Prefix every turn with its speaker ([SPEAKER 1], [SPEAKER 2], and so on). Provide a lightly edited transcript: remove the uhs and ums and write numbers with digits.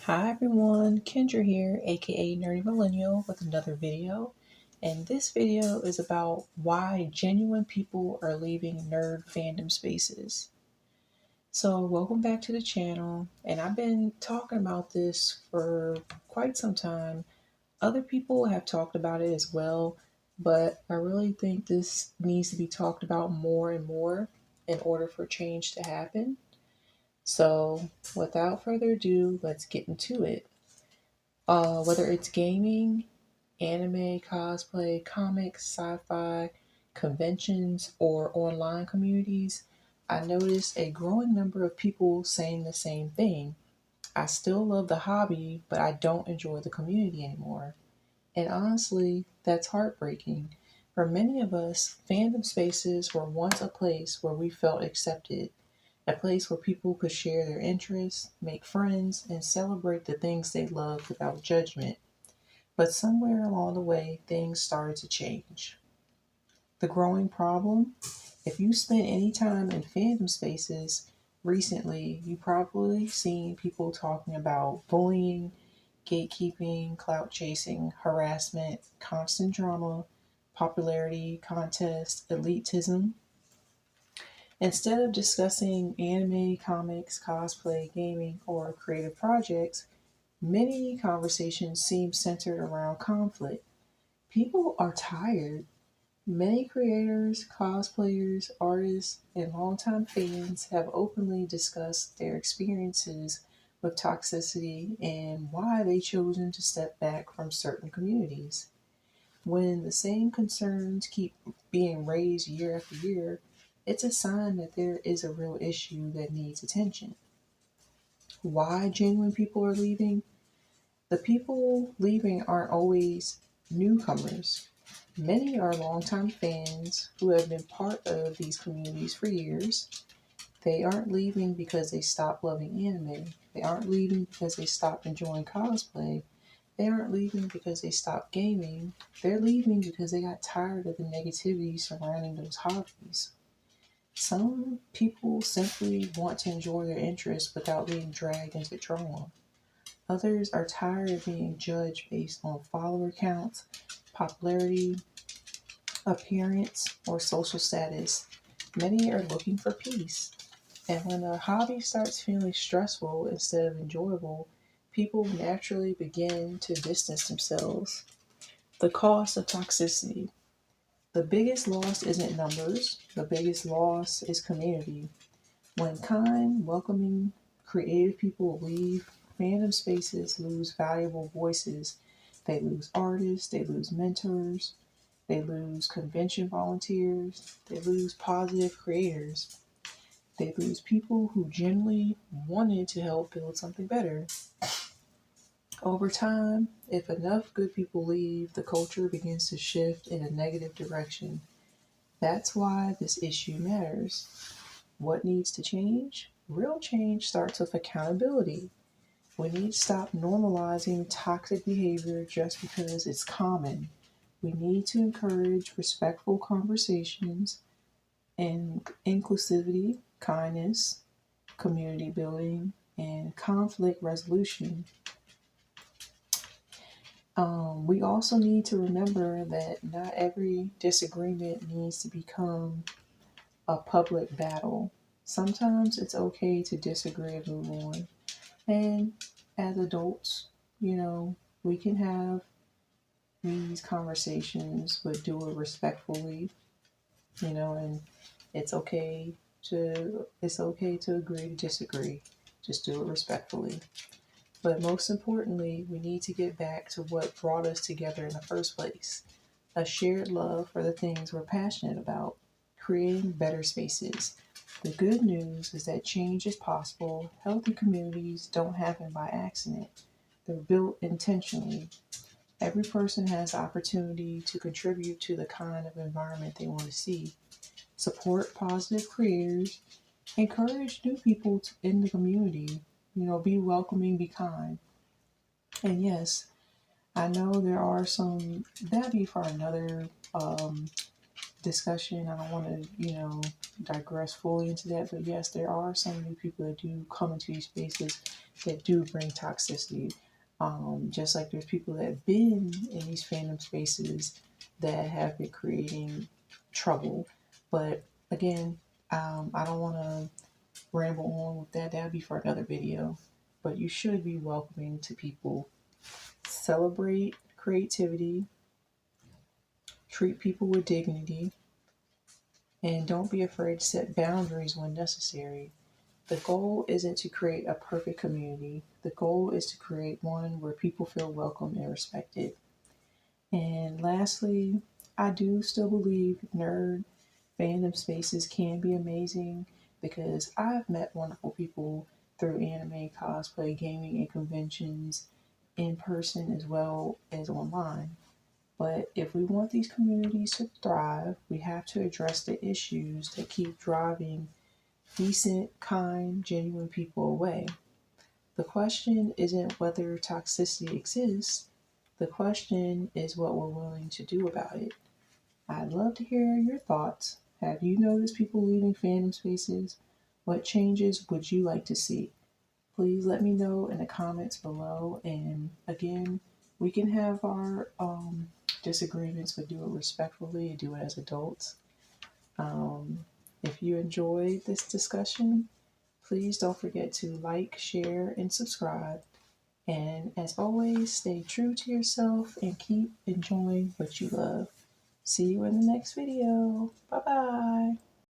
[SPEAKER 1] Hi everyone, Kendra here, aka Nerdy Millennial, with another video. And this video is about why genuine people are leaving nerd fandom spaces. So, welcome back to the channel, and I've been talking about this for quite some time. Other people have talked about it as well, but I really think this needs to be talked about more and more in order for change to happen. So, without further ado, let's get into it. Whether it's gaming, anime, cosplay, comics, sci-fi, conventions, or online communities, I noticed a growing number of people saying the same thing. I still love the hobby, but I don't enjoy the community anymore. And honestly, that's heartbreaking. For many of us, fandom spaces were once a place where we felt accepted, a place where people could share their interests, make friends, and celebrate the things they love without judgment. But somewhere along the way, things started to change. The growing problem: if you spent any time in fandom spaces recently, you probably seen people talking about bullying, gatekeeping, clout chasing, harassment, constant drama, popularity contests, elitism. Instead of discussing anime, comics, cosplay, gaming, or creative projects, many conversations seem centered around conflict. People are tired. Many creators, cosplayers, artists, and longtime fans have openly discussed their experiences with toxicity and why they chosen to step back from certain communities. When the same concerns keep being raised year after year, it's a sign that there is a real issue that needs attention. Why genuine people are leaving? The people leaving aren't always newcomers. Many are longtime fans who have been part of these communities for years. They aren't leaving because they stopped loving anime. They aren't leaving because they stopped enjoying cosplay. They aren't leaving because they stopped gaming. They're leaving because they got tired of the negativity surrounding those hobbies. Some people simply want to enjoy their interests without being dragged into drama. Others are tired of being judged based on follower counts, popularity, appearance, or social status. Many are looking for peace. And when a hobby starts feeling stressful instead of enjoyable, people naturally begin to distance themselves. The cost of toxicity. The biggest loss isn't numbers, the biggest loss is community. When kind, welcoming, creative people leave, fandom spaces lose valuable voices. They lose artists, they lose mentors, they lose convention volunteers, they lose positive creators, they lose people who genuinely wanted to help build something better. Over time, if enough good people leave, the culture begins to shift in a negative direction. That's why this issue matters. What needs to change? Real change starts with accountability. We need to stop normalizing toxic behavior just because it's common. We need to encourage respectful conversations and inclusivity, kindness, community building, and conflict resolution. We also need to remember that not every disagreement needs to become a public battle. Sometimes it's okay to disagree and move on. And as adults, we can have these conversations, but do it respectfully, and it's okay to agree to disagree. Just do it respectfully. But most importantly, we need to get back to what brought us together in the first place: a shared love for the things we're passionate about, creating better spaces. The good news is that change is possible. Healthy communities don't happen by accident, they're built intentionally. Every person has the opportunity to contribute to the kind of environment they want to see. Support positive creators, encourage new people in the community, be welcoming, be kind. And yes, I know there are some, that'd be for another discussion. I don't want to, digress fully into that. But yes, there are some new people that do come into these spaces that do bring toxicity. Just like there's people that have been in these fandom spaces that have been creating trouble. But again, I don't want to ramble on with that. That would be for another video. But you should be welcoming to people. Celebrate creativity, treat people with dignity, and don't be afraid to set boundaries when necessary. The goal isn't to create a perfect community. The goal is to create one where people feel welcome and respected. And lastly, I do still believe nerd fandom spaces can be amazing because I've met wonderful people through anime, cosplay, gaming, and conventions in person as well as online. But if we want these communities to thrive, we have to address the issues that keep driving decent, kind, genuine people away. The question isn't whether toxicity exists, the question is what we're willing to do about it. I'd love to hear your thoughts. Have you noticed people leaving fandom spaces? What changes would you like to see? Please let me know in the comments below. And again, we can have our disagreements, but do it respectfully and do it as adults. Um, if you enjoyed this discussion, please don't forget to like, share, and subscribe. And as always, stay true to yourself and keep enjoying what you love. See you in the next video. Bye bye.